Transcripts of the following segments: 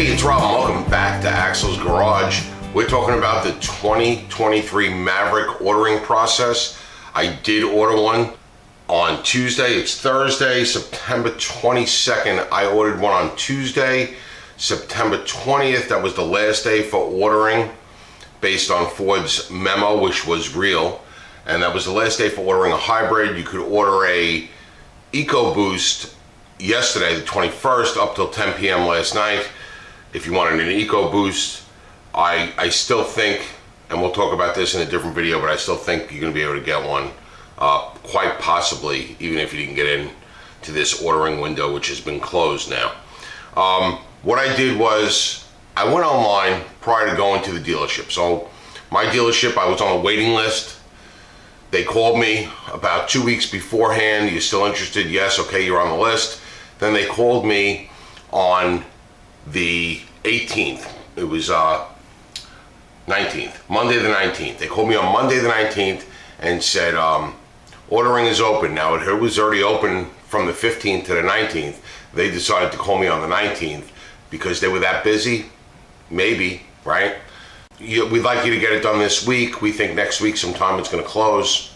Hey, it's Rob and welcome back to Axel's Garage. We're talking about the 2023 Maverick ordering process. I did order one on Tuesday. It's Thursday, September 22nd. I ordered one on Tuesday, September 20th. That was the last day for ordering based on Ford's memo, which was real. And that was the last day for ordering a hybrid. You could order a EcoBoost yesterday, the 21st, up till 10 p.m. last night. If you wanted an EcoBoost, I still think, and we'll talk about this in a different video, but I still think you're going to be able to get one, quite possibly, even if you didn't get in to this ordering window, which has been closed now. What I did was, I went online prior to going to the dealership. So my dealership, I was on the waiting list. They called me about 2 weeks beforehand. You still interested? Yes. Okay, you're on the list. Then they called me on the 18th. It was 19th, Monday the 19th. They called me on Monday the 19th and said, ordering is open. Now, it was already open from the 15th to the 19th. They decided to call me on the 19th because they were that busy. Maybe, right? We'd like you to get it done this week. We think next week sometime it's going to close.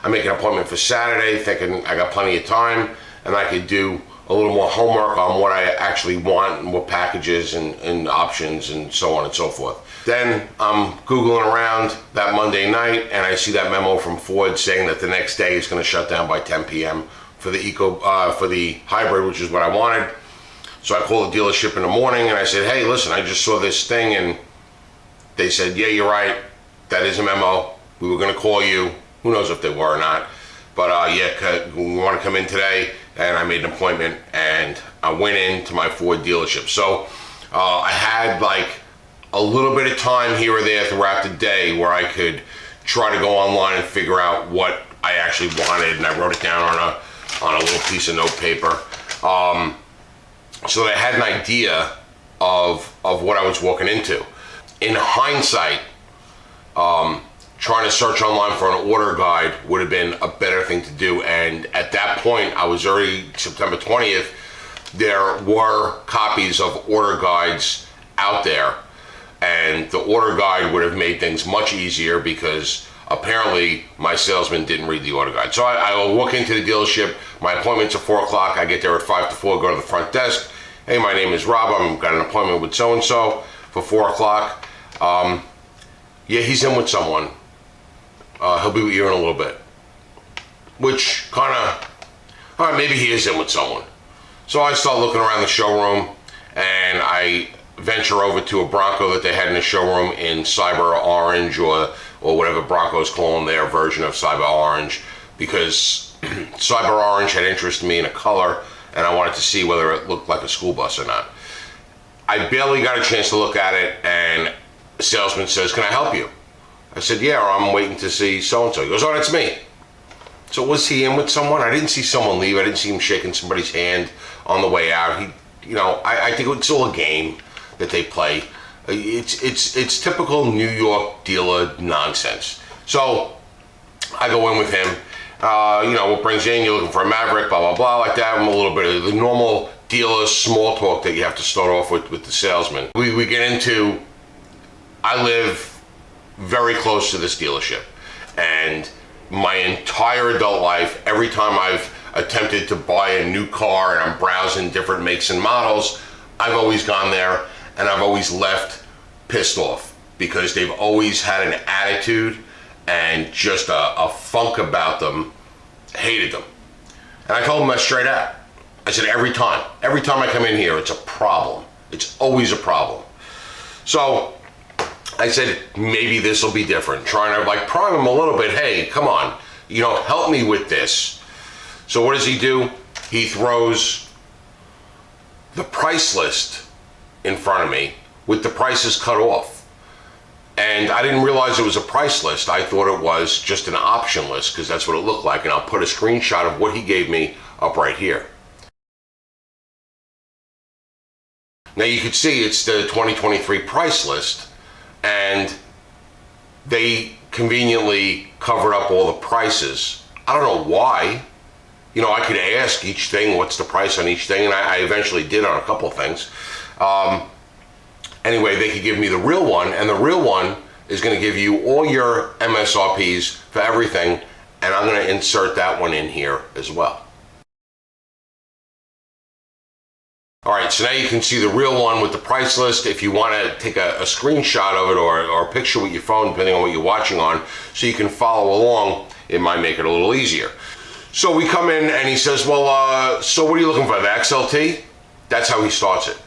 I make an appointment for Saturday, thinking I got plenty of time and I could do a little more homework on what I actually want and what packages and options and so on and so forth. Then I'm Googling around that Monday night and I see that memo from Ford saying that the next day is going to shut down by 10 p.m. for the hybrid, which is what I wanted. So I called the dealership in the morning and I said, hey, listen, I just saw this thing, and they said, yeah, you're right. That is a memo. We were going to call you. Who knows if they were or not. But yeah, we want to come in today. And I made an appointment and I went into my Ford dealership. So I had like a little bit of time here or there throughout the day where I could try to go online and figure out what I actually wanted. And I wrote it down on a little piece of note paper. So that I had an idea of what I was walking into. In hindsight, trying to search online for an order guide would have been a better thing to do. And at that point, I was already September 20th, there were copies of order guides out there. And the order guide would have made things much easier because apparently my salesman didn't read the order guide. So I will walk into the dealership. My appointment's at 4 o'clock. I get there at 5 to 4, go to the front desk. Hey, my name is Rob. I've got an appointment with so-and-so for 4 o'clock. Yeah, he's in with someone. He'll be with you in a little bit. Which kind of, all right, maybe he is in with someone. So I start looking around the showroom and I venture over to a Bronco that they had in the showroom in Cyber Orange or whatever Broncos call them, their version of Cyber Orange, because Cyber Orange had interested me in a color and I wanted to see whether it looked like a school bus or not. I barely got a chance to look at it and the salesman says, can I help you? I said, yeah, I'm waiting to see so-and-so. He goes, oh, that's me. So was he in with someone? I didn't see someone leave. I didn't see him shaking somebody's hand on the way out. I think it's all a game that they play. It's typical New York dealer nonsense. So I go in with him. What brings you in? You're looking for a Maverick, blah, blah, blah, like that. I'm a little bit of the normal dealer small talk that you have to start off with the salesman. We get into, I live very close to this dealership, and my entire adult life, every time I've attempted to buy a new car and I'm browsing different makes and models, I've always gone there and I've always left pissed off because they've always had an attitude and just a funk about them. Hated them. And I told them that straight out. I said, every time I come in here, it's a problem. It's always a problem. So I said, maybe this will be different. Trying to like prime him a little bit. Hey, come on, help me with this. So what does he do? He throws the price list in front of me with the prices cut off. And I didn't realize it was a price list. I thought it was just an option list because that's what it looked like. And I'll put a screenshot of what he gave me up right here. Now you can see it's the 2023 price list. And they conveniently covered up all the prices. I don't know why. I could ask each thing, what's the price on each thing, and I eventually did on a couple of things. Anyway, they could give me the real one, and the real one is going to give you all your MSRPs for everything, and I'm going to insert that one in here as well. All right, so now you can see the real one with the price list. If you want to take a screenshot of it or a picture with your phone, depending on what you're watching on, so you can follow along, it might make it a little easier. So we come in and he says, well, so what are you looking for, the XLT? That's how he starts it.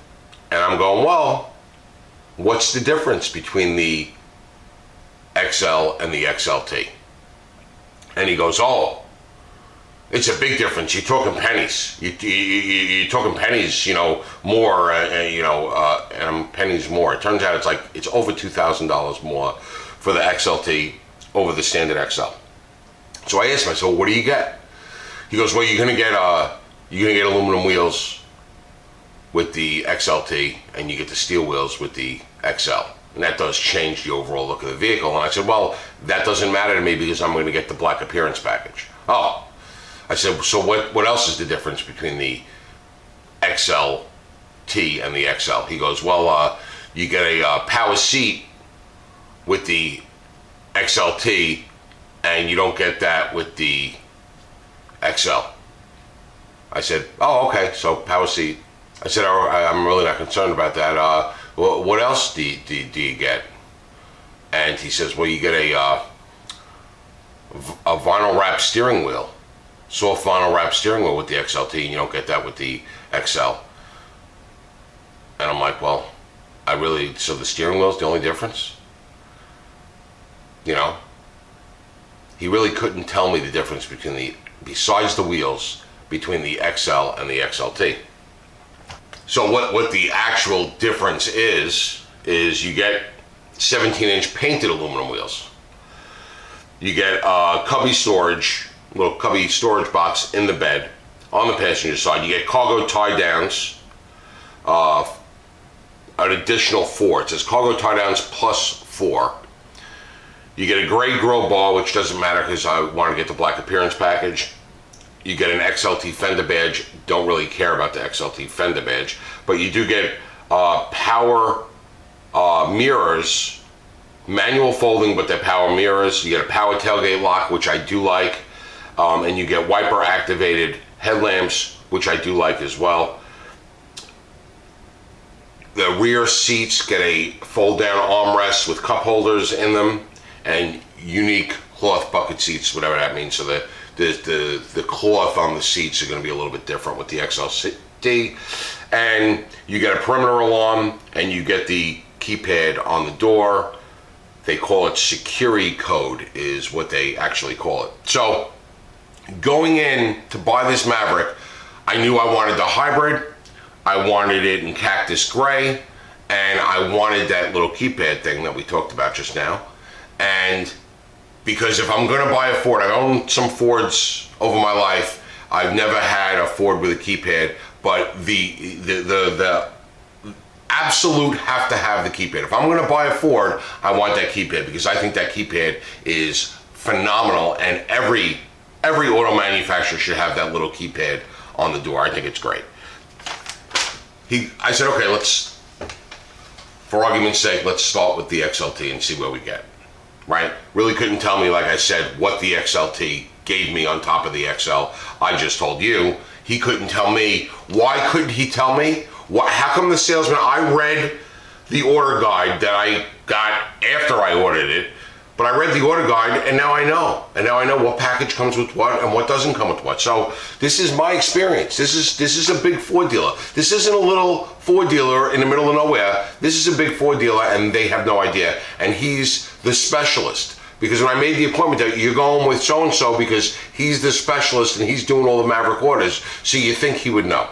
And I'm going, well, what's the difference between the XL and the XLT? And he goes, oh, it's a big difference. You're talking pennies. You're talking pennies, more, and pennies more. It turns out it's over $2,000 more for the XLT over the standard XL. So I asked him, I said, well, what do you get? He goes, well, you're gonna get aluminum wheels with the XLT, and you get the steel wheels with the XL. And that does change the overall look of the vehicle. And I said, well, that doesn't matter to me because I'm going to get the black appearance package. Oh, I said, so what else is the difference between the XLT and the XL? He goes, well, you get a power seat with the XLT, and you don't get that with the XL. I said, oh, okay, so power seat. I said, I'm really not concerned about that. What else do you get? And he says, well, you get a vinyl wrap steering wheel, soft vinyl wrap steering wheel with the XLT, and you don't get that with the XL. And I'm like, well, so the steering wheel's the only difference? He really couldn't tell me the difference besides the wheels, between the XL and the XLT. So what the actual difference is you get 17-inch painted aluminum wheels. You get a little cubby storage box in the bed on the passenger side. You get cargo tie downs, an additional 4. It says cargo tie downs plus 4. You get a gray grill bar, which doesn't matter because I want to get the black appearance package. You get an XLT fender badge. Don't really care about the XLT fender badge, but you do get power mirrors, manual folding, but they're power mirrors. You get a power tailgate lock, which I do like, and you get wiper activated headlamps, which I do like as well. The rear seats get a fold down armrest with cup holders in them, and unique cloth bucket seats, whatever that means. So the cloth on the seats are going to be a little bit different with the XLT. And you get a perimeter alarm, and you get the keypad on the door. They call it security code is what they actually call it. So going in to buy this Maverick, I knew I wanted the hybrid. I wanted it in cactus gray, and I wanted that little keypad thing that we talked about just now. And because if I'm going to buy a Ford, I've owned some Fords over my life. I've never had a Ford with a keypad, but the absolute have to have the keypad. If I'm going to buy a Ford, I want that keypad because I think that keypad is phenomenal, and every auto manufacturer should have that little keypad on the door. I think it's great. I said, okay, for argument's sake, let's start with the XLT and see where we get. Right? Really couldn't tell me, like I said, what the XLT gave me on top of the XL. I just told you. He couldn't tell me. Why couldn't he tell me? How come the salesman, I read the order guide that I got after I ordered it, but I read the order guide and now I know. And now I know what package comes with what and what doesn't come with what. So this is my experience. This is a big Ford dealer. This isn't a little Ford dealer in the middle of nowhere. This is a big Ford dealer and they have no idea. And he's the specialist. Because when I made the appointment that you're going with so-and-so because he's the specialist and he's doing all the Maverick orders, so you think he would know.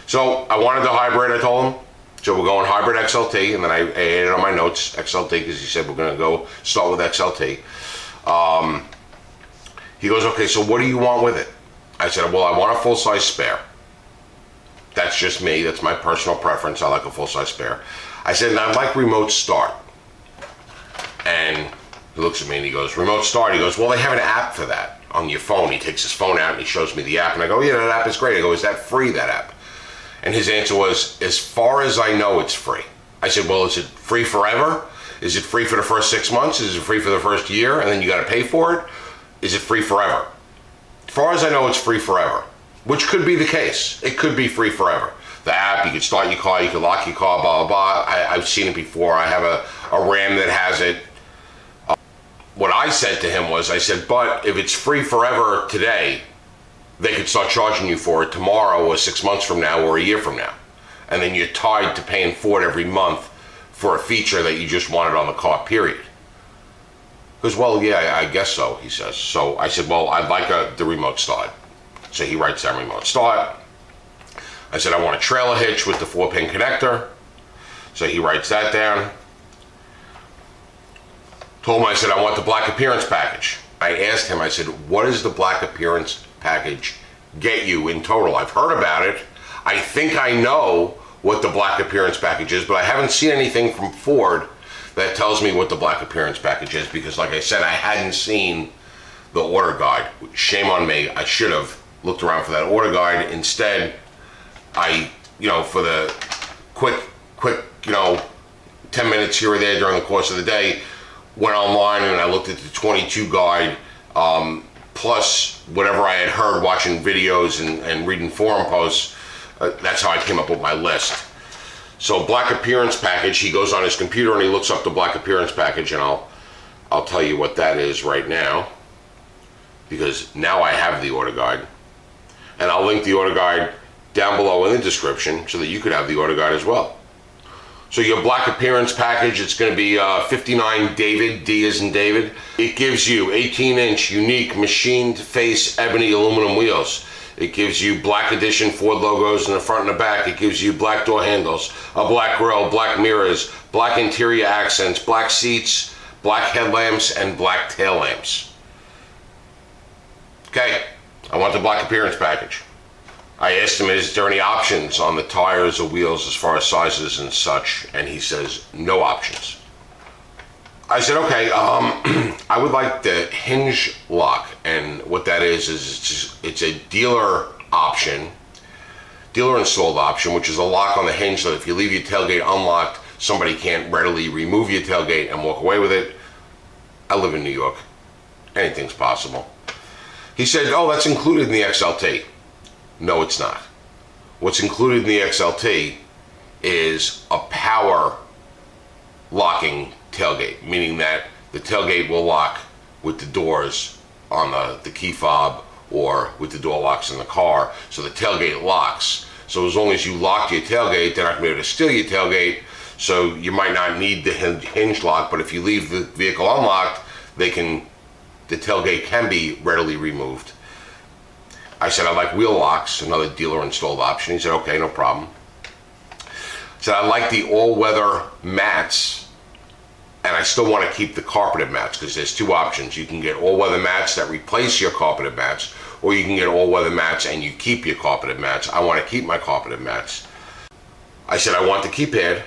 So I wanted the hybrid, I told him. So we're going hybrid XLT, and then I added on my notes XLT because he said we're going to go start with XLT. He goes, okay, so what do you want with it? I said, well, I want a full-size spare. That's just me. That's my personal preference. I like a full-size spare. I said, and I'd like remote start. And he looks at me and he goes, remote start? He goes, well, they have an app for that on your phone. He takes his phone out and he shows me the app. And I go, yeah, that app is great. I go, is that free, that app? And his answer was, as far as I know, it's free. I said, well, is it free forever? Is it free for the first 6 months? Is it free for the first year and then you got to pay for it? Is it free forever? As far as I know, it's free forever, which could be the case. It could be free forever. The app, you could start your car, you could lock your car, blah, blah, blah. I've seen it before. I have a Ram that has it. What I said to him was, I said, but if it's free forever today, they could start charging you for it tomorrow or 6 months from now or a year from now. And then you're tied to paying for it every month for a feature that you just wanted on the car, period. He goes, well, yeah, I guess so, he says. So I said, well, I'd like the remote start. So he writes down remote start. I said, I want a trailer hitch with the 4-pin connector. So he writes that down. Told him, I said, I want the black appearance package. I asked him, I said, what does the black appearance package get you in total? I've heard about it. I think I know what the black appearance package is, but I haven't seen anything from Ford that tells me what the black appearance package is, because like I said, I hadn't seen the order guide. Shame on me. I should have looked around for that order guide. Instead, I, for the quick, 10 minutes here or there during the course of the day, went online and I looked at the 22 guide, plus whatever I had heard watching videos and reading forum posts. That's how I came up with my list. So black appearance package, he goes on his computer and he looks up the black appearance package, and I'll tell you what that is right now, because now I have the order guide. And I'll link the order guide down below in the description so that you could have the order guide as well. So your black appearance package, it's going to be 59 David, D as in David. It gives you 18-inch unique machined face ebony aluminum wheels. It gives you black edition Ford logos in the front and the back. It gives you black door handles, a black grille, black mirrors, black interior accents, black seats, black headlamps, and black tail lamps. Okay, I want the black appearance package. I asked him, is there any options on the tires or wheels as far as sizes and such? And he says, no options. I said, okay, I would like the hinge lock. And what that is it's a dealer option, dealer installed option, which is a lock on the hinge so that if you leave your tailgate unlocked, somebody can't readily remove your tailgate and walk away with it. I live in New York. Anything's possible. He said, oh, that's included in the XLT. No, it's not. What's included in the XLT is a power locking tailgate, meaning that the tailgate will lock with the doors on the key fob or with the door locks in the car, so the tailgate locks. So as long as you lock your tailgate, they're not going to be able to steal your tailgate, so you might not need the hinge lock, but if you leave the vehicle unlocked, the tailgate can be readily removed. I said, I like wheel locks, another dealer installed option. He said, okay, no problem. I said, I like the all-weather mats, and I still want to keep the carpeted mats, because there's two options. You can get all-weather mats that replace your carpeted mats, or you can get all-weather mats and you keep your carpeted mats. I want to keep my carpeted mats. I said, I want the keypad,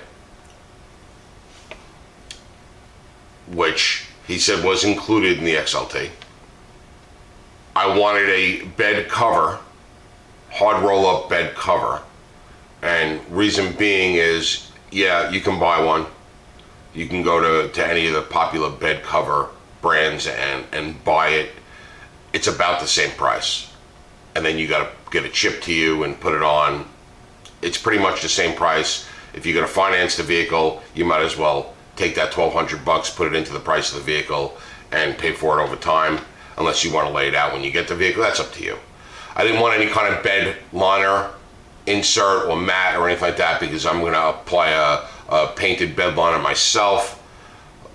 which he said was included in the XLT. I wanted a bed cover, hard roll-up bed cover, and reason being is, yeah, you can buy one. You can go to any of the popular bed cover brands and buy it. It's about the same price. And then you got to get it shipped to you and put it on. It's pretty much the same price. If you're going to finance the vehicle, you might as well take that $1,200, put it into the price of the vehicle, and pay for it over time. Unless you want to lay it out when you get the vehicle, that's up to you. I didn't want any kind of bed liner insert or mat or anything like that, because I'm going to apply a painted bed liner myself.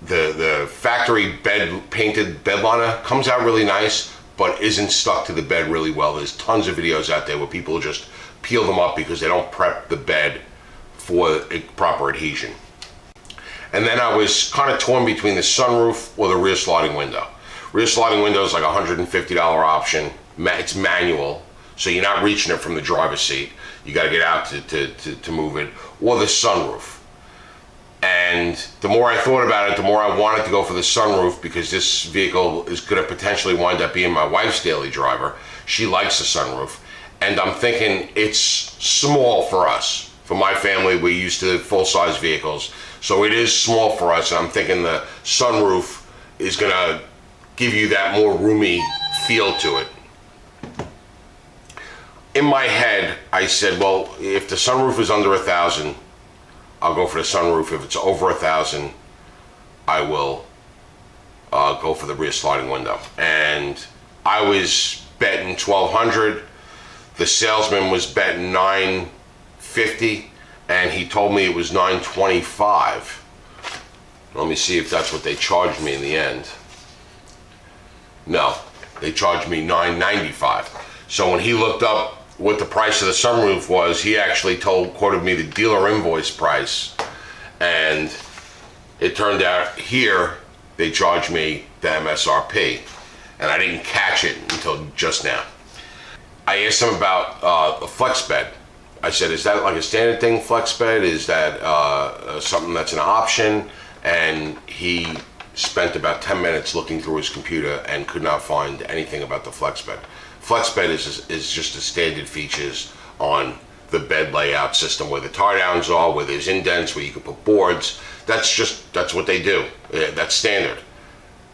The factory painted bed liner comes out really nice, but isn't stuck to the bed really well. There's tons of videos out there where people just peel them up because they don't prep the bed for proper adhesion. And then I was kind of torn between the sunroof or the rear sliding window. Rear sliding window is like a $150 option. It's manual, so you're not reaching it from the driver's seat. You got to get out to move it. Or the sunroof. And the more I thought about it, the more I wanted to go for the sunroof, because this vehicle is going to potentially wind up being my wife's daily driver. She likes the sunroof. And I'm thinking it's small for us. For my family, we're used to full-size vehicles. So it is small for us. And I'm thinking the sunroof is going to give you that more roomy feel to it. In my head, I said, well, if the sunroof is under 1,000, I'll go for the sunroof. If it's over 1,000, I will go for the rear sliding window. And I was betting 1,200. The salesman was betting 950, and he told me it was 925. Let me see if that's what they charged me in the end. No, they charged me 995. So when he looked up what the price of the sunroof was, he actually quoted me the dealer invoice price, and it turned out here they charged me the MSRP, and I didn't catch it until just now. I asked him about the flex bed. I said, is that like a standard thing, flex bed? Is that something that's an option? And he spent about 10 minutes looking through his computer and could not find anything about the flex bed. Flex bed is just the standard features on the bed layout system, where the tie downs are, where there's indents, where you can put boards. That's what they do. That's standard.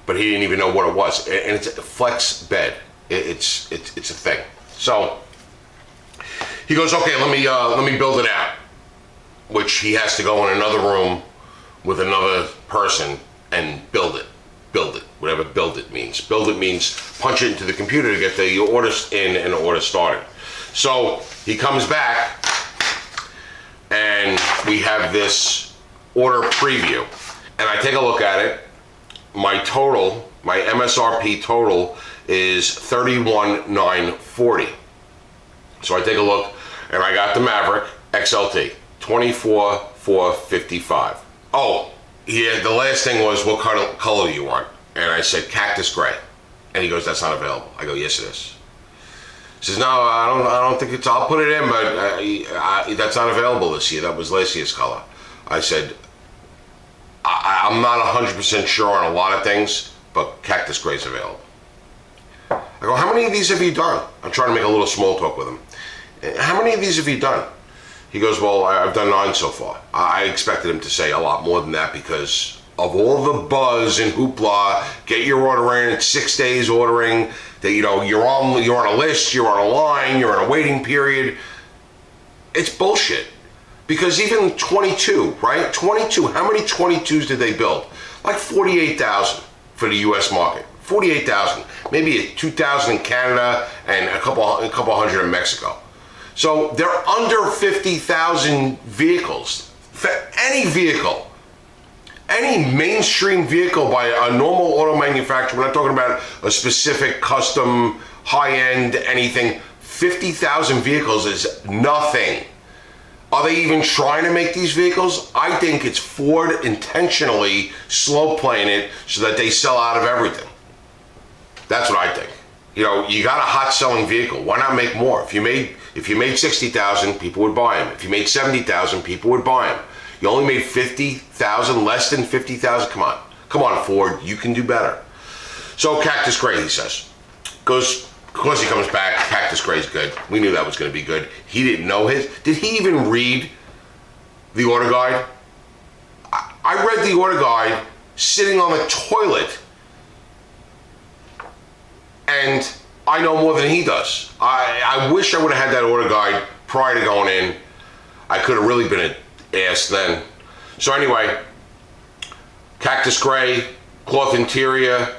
But he didn't even know what it was. And it's a flex bed. It's a thing. So he goes, okay, let me build it out. Which he has to go in another room with another person and build it, whatever build it means. Build it means punch it into the computer to get the orders in and the order started. So he comes back and we have this order preview. And I take a look at it. My MSRP total is 31,940. So I take a look and I got the Maverick XLT, 24,455. Oh, yeah, the last thing was, what color do you want? And I said, cactus gray. And he goes, that's not available. I go, yes, it is. He says, no, I don't think I'll put it in, but that's not available this year. That was last year's color. I said, I'm not 100% sure on a lot of things, but cactus gray is available. I go, how many of these have you done? I'm trying to make a little small talk with him. How many of these have you done? He goes, well, I've done 9 so far. I expected him to say a lot more than that because of all the buzz and hoopla. Get your order in, it's 6 days ordering, that you're on a list, you're on a line, you're in a waiting period. It's bullshit. Because even 22, right? 22, how many 22s did they build? Like 48,000 for the US market. 48,000, maybe 2,000 in Canada and a couple hundred in Mexico. So they're under 50,000 vehicles. For any vehicle, any mainstream vehicle by a normal auto manufacturer, we're not talking about a specific custom, high-end, anything, 50,000 vehicles is nothing. Are they even trying to make these vehicles? I think it's Ford intentionally slow playing it so that they sell out of everything. That's what I think. You got a hot selling vehicle. Why not make more? If you made 60,000, people would buy them. If you made 70,000, people would buy them. You only made 50,000, less than 50,000. Come on, Ford, you can do better. So cactus gray, he says. Of course he comes back, cactus gray is good. We knew that was going to be good. He didn't know his. Did he even read the order guide? I read the order guide sitting on the toilet, and I know more than he does. I wish I would have had that order guide prior to going in. I could have really been an ass then. So anyway, cactus gray, cloth interior,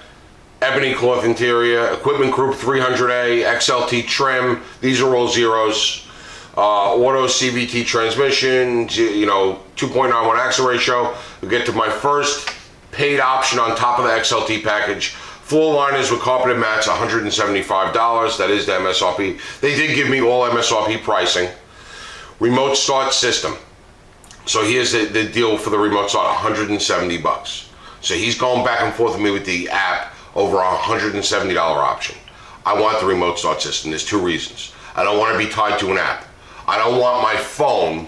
ebony cloth interior, equipment group 300A, XLT trim. These are all zeros. Auto CVT transmission, 2.91 axle ratio. We get to my first paid option on top of the XLT package. Floor liners with carpeted mats, $175. That is the MSRP. They did give me all MSRP pricing. Remote start system. So here's the deal for the remote start, $170. So he's going back and forth with me with the app over a $170 option. I want the remote start system. There's 2 reasons. I don't want to be tied to an app. I don't want my phone,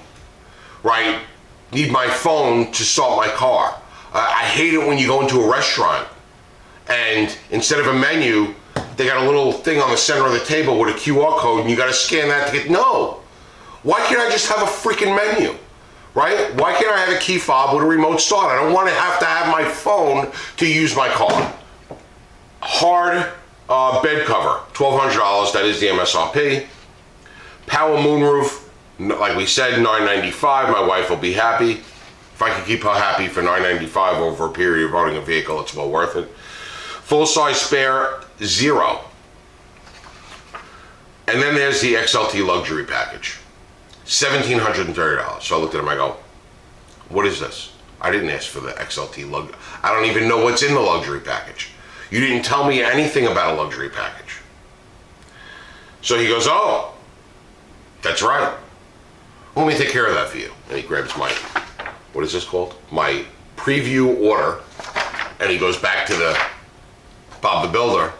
need my phone to start my car. I hate it when you go into a restaurant and instead of a menu, they got a little thing on the center of the table with a QR code and you got to scan that to get, no. Why can't I just have a freaking menu, right? Why can't I have a key fob with a remote start? I don't want to have my phone to use my car. Hard bed cover, $1,200, that is the MSRP. Power moonroof, like we said, $995. My wife will be happy. If I could keep her happy for $995 over a period of owning a vehicle, it's well worth it. Full size spare, $0. And then there's the XLT luxury package, $1,730. So I looked at him, I go, what is this? I didn't ask for the XLT luxury. I don't even know what's in the luxury package. You didn't tell me anything about a luxury package. So he goes, oh, that's right. Let me take care of that for you. And he grabs my, what is this called? My preview order. And he goes back to the Bob the Builder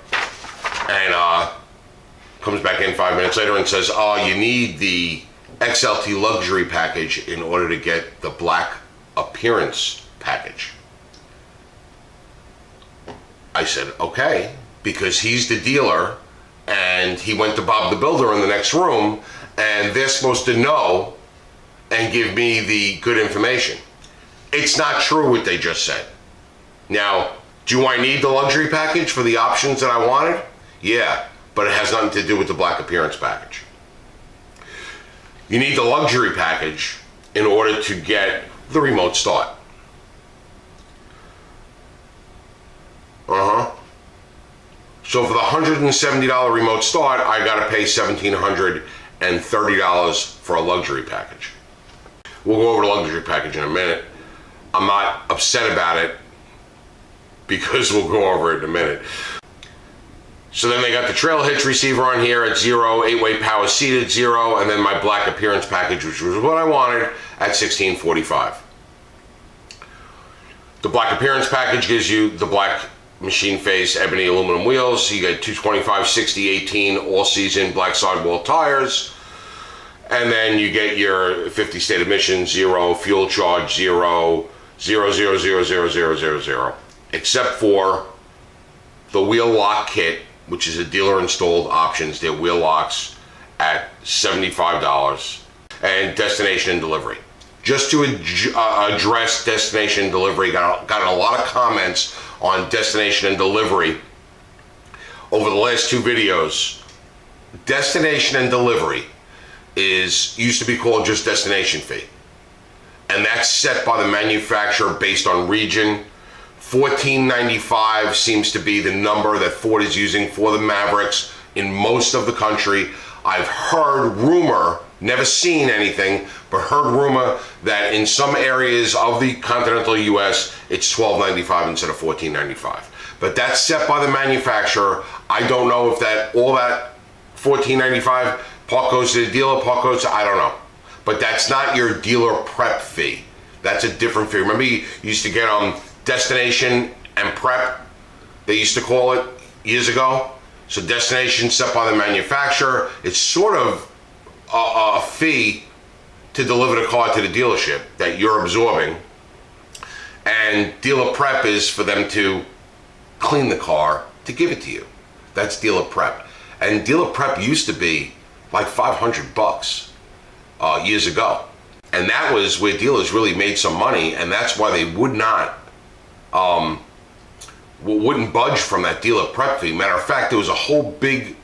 and comes back in 5 minutes later and says, oh, you need the XLT luxury package in order to get the black appearance package. I said, okay, because he's the dealer and he went to Bob the Builder in the next room and they're supposed to know and give me the good information. It's not true what they just said. Now, do I need the luxury package for the options that I wanted? Yeah, but it has nothing to do with the black appearance package. You need the luxury package in order to get the remote start. So for the $170 remote start, I gotta pay $1,730 for a luxury package. We'll go over the luxury package in a minute. I'm not upset about it because we'll go over it in a minute. So then they got the trail hitch receiver on here at $0, 8-way power seated $0, and then my black appearance package, which was what I wanted, at $1,645. The black appearance package gives you the black machine face ebony aluminum wheels. You get 225, 60, 18 all season black sidewall tires. And then you get your 50 state emissions, 0, fuel charge, 0, 0, 0, 0, 0, 0, 0, 0. Except for the wheel lock kit, which is a dealer installed options, their wheel locks at $75, and destination and delivery. Just to address destination and delivery, got a lot of comments on destination and delivery over the last 2 videos. Destination and delivery used to be called just destination fee, and that's set by the manufacturer based on region. $14.95 seems to be the number that Ford is using for the Mavericks in most of the country. I've heard rumor, never seen anything, but heard rumor that in some areas of the continental US, it's $12.95 instead of $14.95. But that's set by the manufacturer. I don't know if all that $14.95 part goes to the dealer, part goes to, I don't know. But that's not your dealer prep fee. That's a different fee. Remember you used to get destination and prep, they used to call it years ago. So destination set by the manufacturer. It's sort of a fee to deliver the car to the dealership that you're absorbing. And dealer prep is for them to clean the car to give it to you. That's dealer prep. And dealer prep used to be like $500 years ago. And that was where dealers really made some money, and that's why they wouldn't budge from that dealer prep fee. Matter of fact, there was a whole big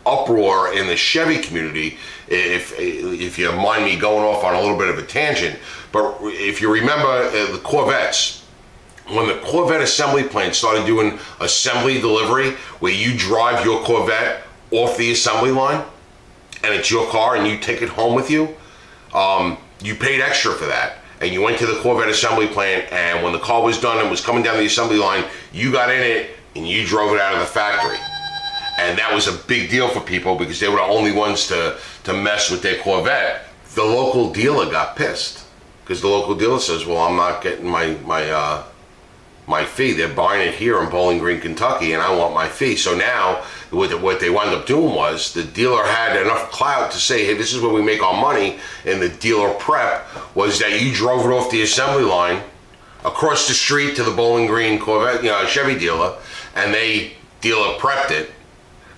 uproar in the Chevy community, if you mind me going off on a little bit of a tangent. But if you remember the Corvettes, when the Corvette assembly plant started doing assembly delivery, where you drive your Corvette off the assembly line, and it's your car and you take it home with you, you paid extra for that. And you went to the Corvette assembly plant, and when the car was done and was coming down the assembly line, you got in it and you drove it out of the factory. And that was a big deal for people because they were the only ones to mess with their Corvette. The local dealer got pissed because the local dealer says, well, I'm not getting my fee. They're buying it here in Bowling Green, Kentucky, and I want my fee. So now what they wound up doing was the dealer had enough clout to say, hey, this is where we make our money in the dealer prep, was that you drove it off the assembly line across the street to the Bowling Green Corvette, Chevy dealer, and they Dealer prepped it,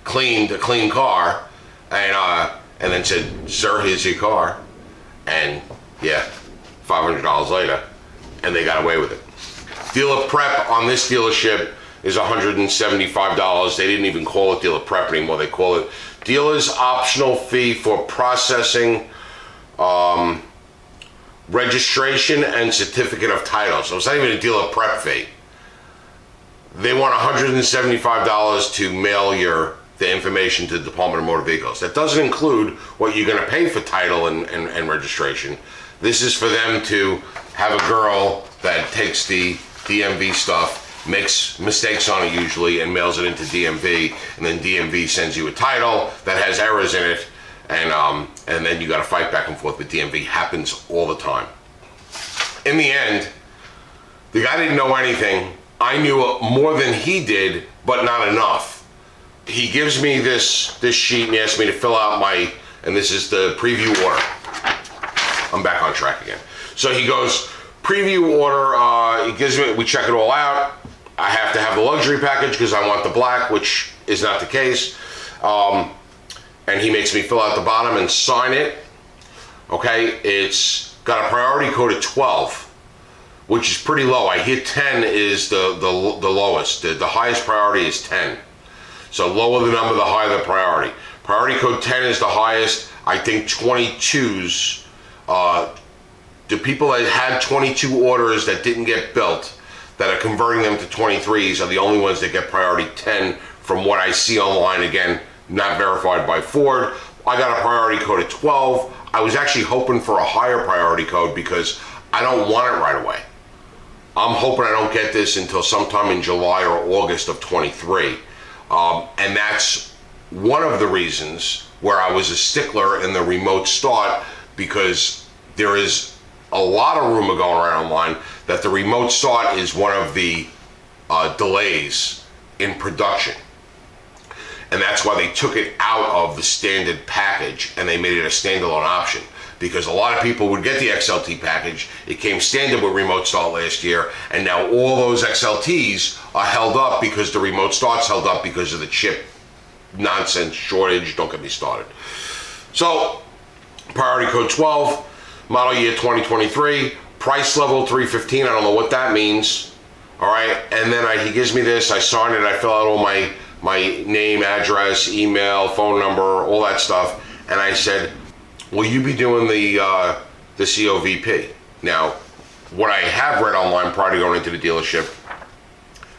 cleaned a clean car, and then said, "Sir, here's your car." And yeah, $500 later, and they got away with it. Dealer prep on this dealership is $175. They didn't even call it dealer prep anymore. They call it dealer's optional fee for processing, registration and certificate of title. So it's not even a dealer prep fee. They want $175 to mail the information to the Department of Motor Vehicles. That doesn't include what you're going to pay for title and registration. This is for them to have a girl that takes the DMV stuff, makes mistakes on it usually, and mails it into DMV, and then DMV sends you a title that has errors in it, and then you got to fight back and forth with DMV. Happens all the time. In the end, the guy didn't know anything. I knew more than he did, but not enough. He gives me this sheet and he asks me to fill out and this is the preview order. I'm back on track again. So he goes, preview order, he gives me, we check it all out. I have to have the luxury package because I want the black, which is not the case. And he makes me fill out the bottom and sign it. Okay, it's got a priority code of 12, which is pretty low. I hear 10 is the lowest. The highest priority is 10. So lower the number, the higher the priority. Priority code 10 is the highest. I think 22s, the people that had 22 orders that didn't get built, that are converting them to 23s, are the only ones that get priority 10 from what I see online. Again, not verified by Ford. I got a priority code of 12. I was actually hoping for a higher priority code because I don't want it right away. I'm hoping I don't get this until sometime in July or August of 23. And that's one of the reasons where I was a stickler in the remote start, because there is a lot of rumor going around online that the remote start is one of the delays in production. And that's why they took it out of the standard package and they made it a standalone option. Because a lot of people would get the XLT package. It came standard with remote start last year, and now all those XLTs are held up because the remote start's held up because of the chip nonsense shortage. Don't get me started. So, priority code 12, model year 2023, price level 315. I don't know what that means. All right, and then he gives me this. I sign it. I fill out all my name, address, email, phone number, all that stuff, and I said, will you be doing the COVP? Now, what I have read online prior to going into the dealership,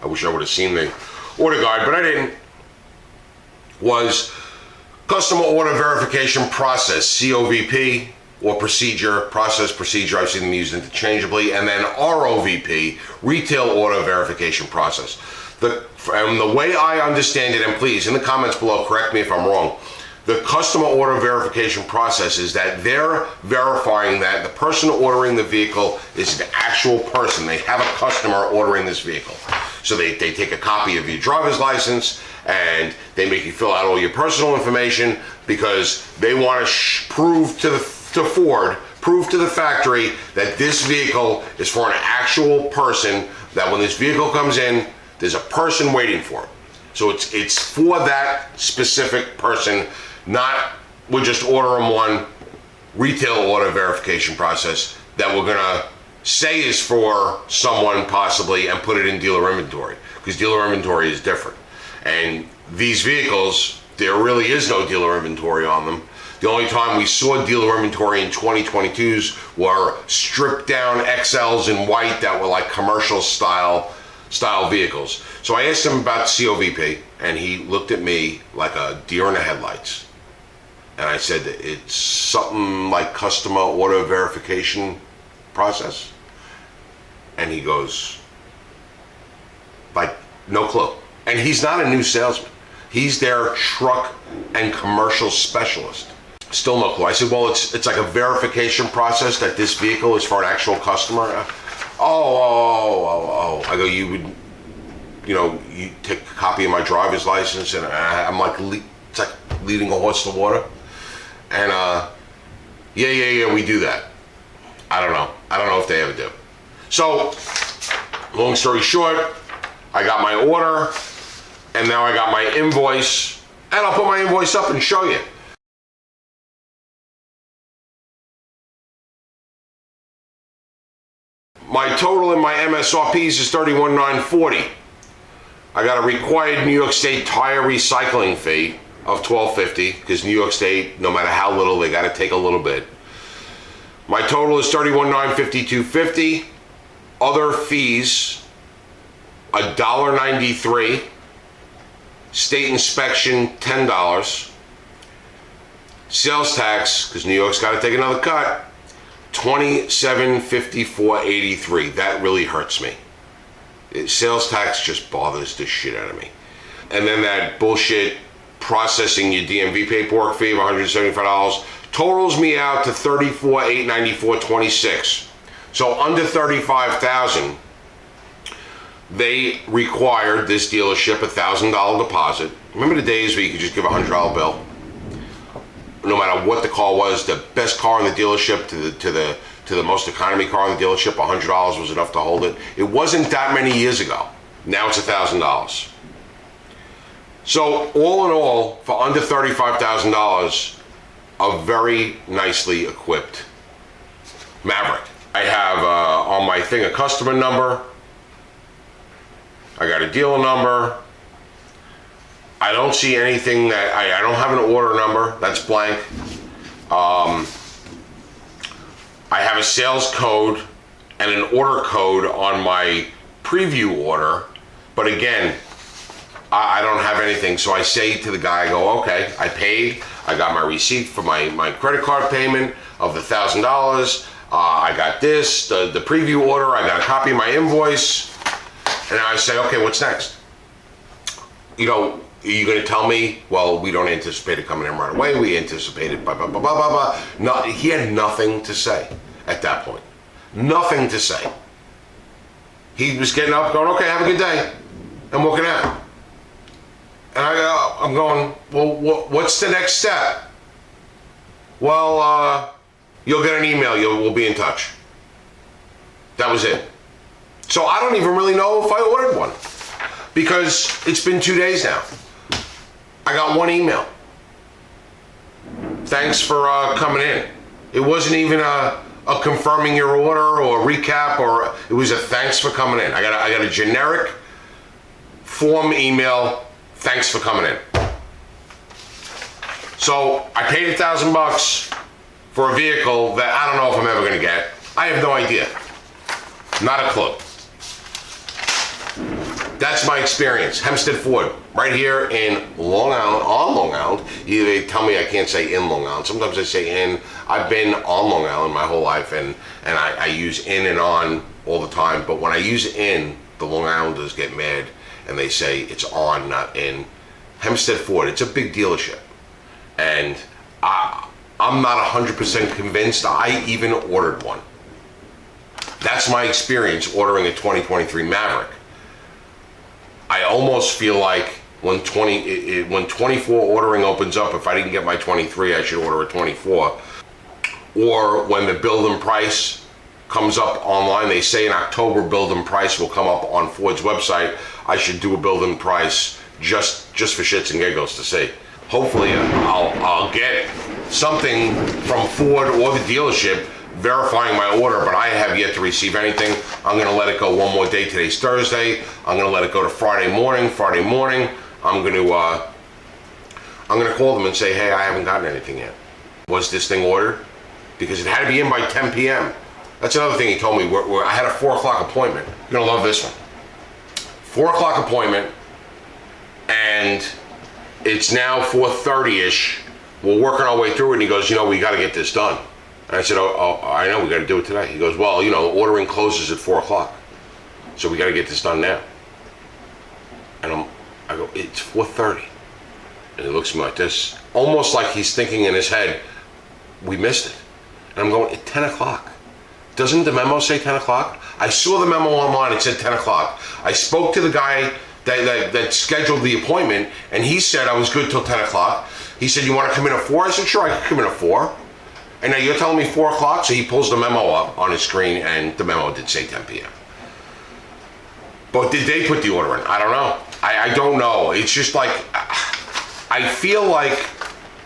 I wish I would have seen the order guide, but I didn't, was customer order verification process, COVP, or procedure, I've seen them used interchangeably, and then ROVP, retail order verification process. And the way I understand it, and please, in the comments below, correct me if I'm wrong, the customer order verification process is that they're verifying that the person ordering the vehicle is an actual person. They have a customer ordering this vehicle. So they take a copy of your driver's license and they make you fill out all your personal information because they want to prove to Ford, prove to the factory that this vehicle is for an actual person, that when this vehicle comes in, there's a person waiting for it. So it's for that specific person. Not, we'll just order them one retail order verification process that we're gonna say is for someone possibly and put it in dealer inventory, because dealer inventory is different. And these vehicles, there really is no dealer inventory on them. The only time we saw dealer inventory in 2022s were stripped down XLs in white that were like commercial style vehicles. So I asked him about COVP and he looked at me like a deer in the headlights. And I said, it's something like customer order verification process. And he goes, like, no clue. And he's not a new salesman. He's their truck and commercial specialist. Still no clue. I said, well, it's like a verification process that this vehicle is for an actual customer. Oh. I go, you take a copy of my driver's license, and I'm like, it's like leading a horse to water. And yeah, we do that. I don't know if they ever do. So, long story short, I got my order, And now I got my invoice, and I'll put my invoice up and show you. My total in my MSRPs is $31,940. I got a required New York State tire recycling fee of $12.50 because New York State, no matter how little, they got to take a little bit. My total is $31,952.50. Other fees, $1.93. State inspection, $10. Sales tax, because New York's got to take another cut, $27.54.83. That really hurts me. Sales tax just bothers the shit out of me. And then that bullshit processing your DMV paperwork fee of $175 totals me out to $34,894.26. So under $35,000, they required this dealership $1,000 deposit. Remember the days where you could just give a $100 bill? No matter what the car was, the best car in the dealership to the most economy car in the dealership, $100 was enough to hold it. It wasn't that many years ago. Now it's $1,000. So all in all, for under $35,000, a very nicely equipped Maverick. I have on my thing a customer number. I got a dealer number. I don't see anything that I don't have an order number. That's blank. I have a sales code and an order code on my preview order, but again, I don't have anything. So I say to the guy, I go, okay, I paid. I got my receipt for my credit card payment of the $1,000. I got this, the preview order. I got a copy of my invoice. And I say, okay, what's next? You know, are you going to tell me, well, we don't anticipate it coming in right away. We anticipate it, blah, blah, blah, blah, blah, blah. No, he had nothing to say at that point. Nothing to say. He was getting up, going, okay, have a good day, and walking out. And I'm going, well, what's the next step? Well, you'll get an email. We'll be in touch. That was it. So I don't even really know if I ordered one because it's been 2 days now. I got one email. Thanks for coming in. It wasn't even a confirming your order or a recap, or it was a thanks for coming in. I got a generic form email. Thanks for coming in. So I paid $1,000 for a vehicle that I don't know if I'm ever going to get. I have no idea. Not a clue. That's my experience. Hempstead Ford, right here in Long Island, on Long Island. They tell me I can't say in Long Island. Sometimes I say in. I've been on Long Island my whole life, and I use in and on all the time. But when I use in, the Long Islanders get mad, and they say it's on, not in. Hempstead Ford, it's a big dealership. And I'm not 100% convinced I even ordered one. That's my experience ordering a 2023 Maverick. I almost feel like when 24 ordering opens up, if I didn't get my 23, I should order a 24. Or when the build and price comes up online, they say in October build and price will come up on Ford's website. I should do a build and price just for shits and giggles to see. Hopefully I'll get something from Ford or the dealership verifying my order, but I have yet to receive anything. I'm going to let it go one more day. Today's Thursday. I'm going to let it go to Friday morning. I'm going to call them and say, hey, I haven't gotten anything yet. Was this thing ordered? Because it had to be in by 10 p.m. That's another thing he told me. I had a 4 o'clock appointment. You're going to love this one. 4 o'clock appointment, and it's now 4:30-ish. We're working our way through it, and he goes, we got to get this done. And I said, oh, I know, we got to do it today. He goes, well, ordering closes at 4 o'clock. So we got to get this done now. And I go, it's 4:30. And he looks at me like this, almost like he's thinking in his head, we missed it. And I'm going, it's 10 o'clock. Doesn't the memo say 10 o'clock? I saw the memo online, it said 10 o'clock. I spoke to the guy that scheduled the appointment, and he said I was good till 10 o'clock. He said, you want to come in at 4? I said, sure, I can come in at 4. And now you're telling me 4 o'clock? So he pulls the memo up on his screen, and the memo did say 10 p.m. But did they put the order in? I don't know. I don't know. It's just like, I feel like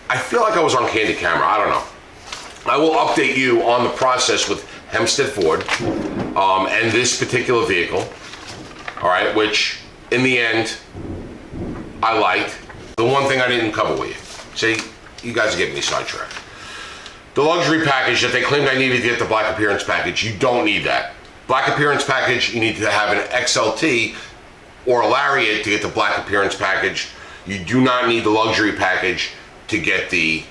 I was on candid camera. I don't know. I will update you on the process with Hempstead Ford and this particular vehicle. All right, which in the end, I liked. The one thing I didn't cover with you. See, you guys are getting me sidetracked. The luxury package that they claimed I needed to get the black appearance package, you don't need that. Black appearance package, you need to have an XLT or a Lariat to get the black appearance package. You do not need the luxury package to get the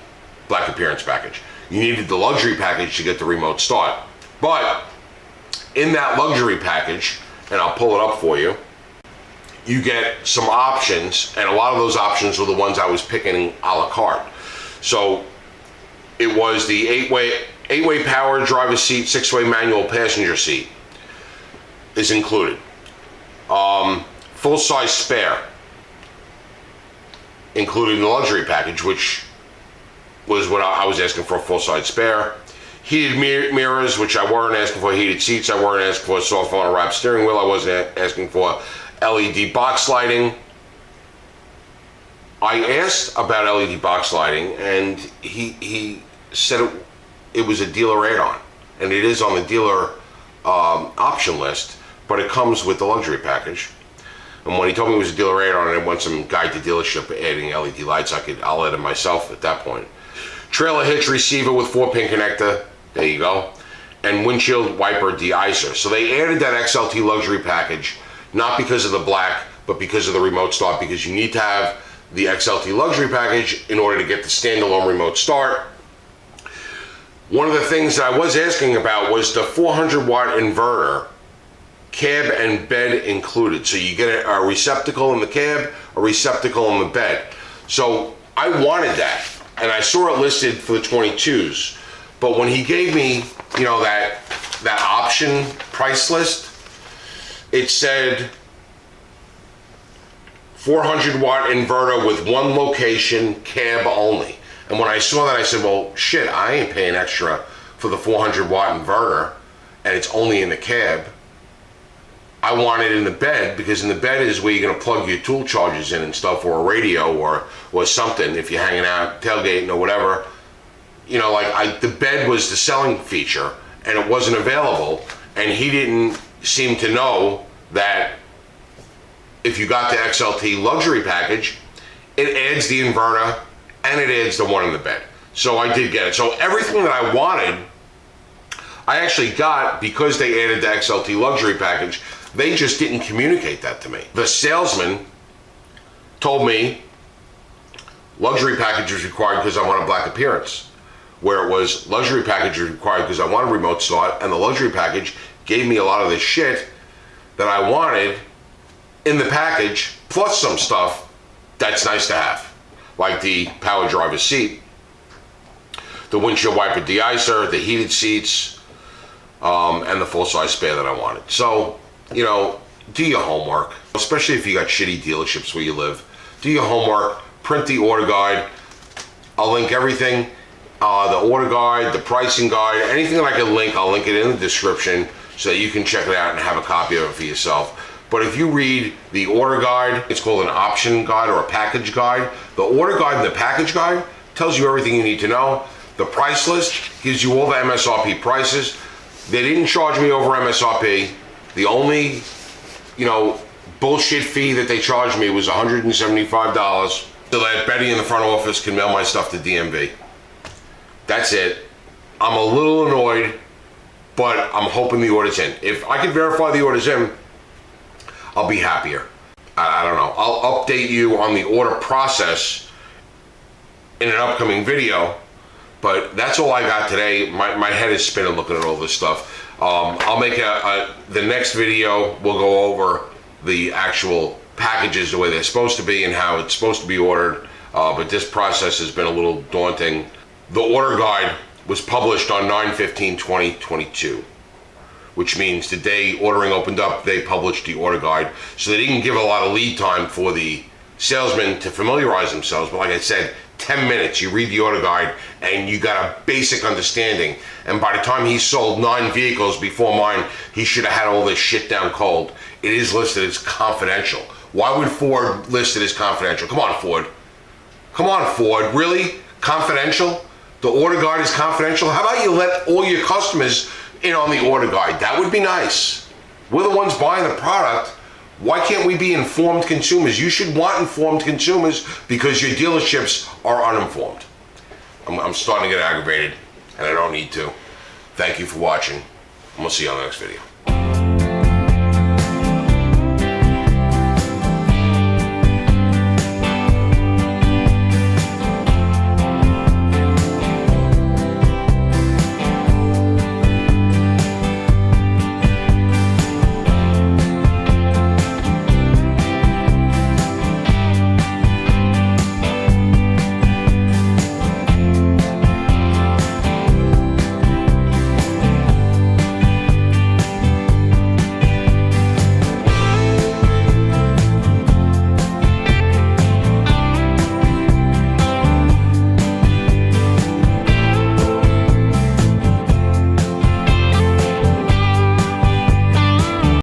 black appearance package. You needed the luxury package to get the remote start. But in that luxury package, and I'll pull it up for you, you get some options, and a lot of those options were the ones I was picking a la carte. So it was the eight-way power driver's seat, 6-way manual passenger seat is included. Full-size spare included in the luxury package, which was what I was asking for, a full-size spare. Heated mirrors, which I weren't asking for. Heated seats, I weren't asking for. Soft on a wrap steering wheel, I wasn't asking for. LED box lighting. I asked about LED box lighting, and he said it was a dealer add-on, and it is on the dealer option list, but it comes with the luxury package. And when he told me it was a dealer add-on and I want some guide to dealership adding LED lights, I'll add it myself at that point. Trailer hitch receiver with 4-pin connector, there you go, and windshield wiper de-icer. So they added that XLT luxury package, not because of the black, but because of the remote start, because you need to have the XLT luxury package in order to get the standalone remote start. One of the things that I was asking about was the 400-watt inverter, cab and bed included. So you get a receptacle in the cab, a receptacle in the bed. So I wanted that, and I saw it listed for the 22s. But when he gave me, you know, that option price list, it said 400-watt inverter with one location, cab only. And when I saw that, I said, well, shit, I ain't paying extra for the 400-watt inverter, and it's only in the cab. I want it in the bed, because in the bed is where you're going to plug your tool chargers in and stuff, or a radio or something if you're hanging out, tailgating or whatever. You know, like the bed was the selling feature, and it wasn't available, and he didn't seem to know that if you got the XLT luxury package, it adds the inverter and it adds the one in the bed. So I did get it. So everything that I wanted, I actually got because they added the XLT luxury package. They just didn't communicate that to me. The salesman told me luxury package is required because I want a black appearance, where it was luxury package is required because I want a remote start, and the luxury package gave me a lot of the shit that I wanted in the package, plus some stuff that's nice to have, like the power driver's seat, the windshield wiper de-icer, the heated seats, and the full-size spare that I wanted. So, you know, do your homework, especially if you got shitty dealerships where you live. Do your homework, print the order guide. I'll link everything, the order guide, the pricing guide, anything that I can link, I'll link it in the description so that you can check it out and have a copy of it for yourself. But if you read the order guide, it's called an option guide or a package guide. The order guide and the package guide tells you everything you need to know. The price list gives you all the MSRP prices. They didn't charge me over MSRP. The only, you know, bullshit fee that they charged me was $175 so that Betty in the front office can mail my stuff to DMV. That's it. I'm a little annoyed, but I'm hoping the order's in. If I can verify the order's in, I'll be happier. I don't know. I'll update you on the order process in an upcoming video, but that's all I got today. My head is spinning looking at all this stuff. I'll make the next video, we'll go over the actual packages the way they're supposed to be and how it's supposed to be ordered, but this process has been a little daunting. The order guide was published on 9/15/2022. Which means the day ordering opened up, they published the order guide. So they didn't give a lot of lead time for the salesmen to familiarize themselves. But like I said, 10 minutes, you read the order guide and you got a basic understanding. And by the time he sold 9 vehicles before mine, he should have had all this shit down cold. it is listed as confidential. Why would Ford list it as confidential? Come on, Ford. Come on, Ford. Really? Confidential? The order guide is confidential? How about you let all your customers in on the order guide? That would be nice. We're the ones buying the product. Why can't we be informed consumers? You should want informed consumers because your dealerships are uninformed. I'm starting to get aggravated, and I don't need to. Thank you for watching, and we'll see you on the next video.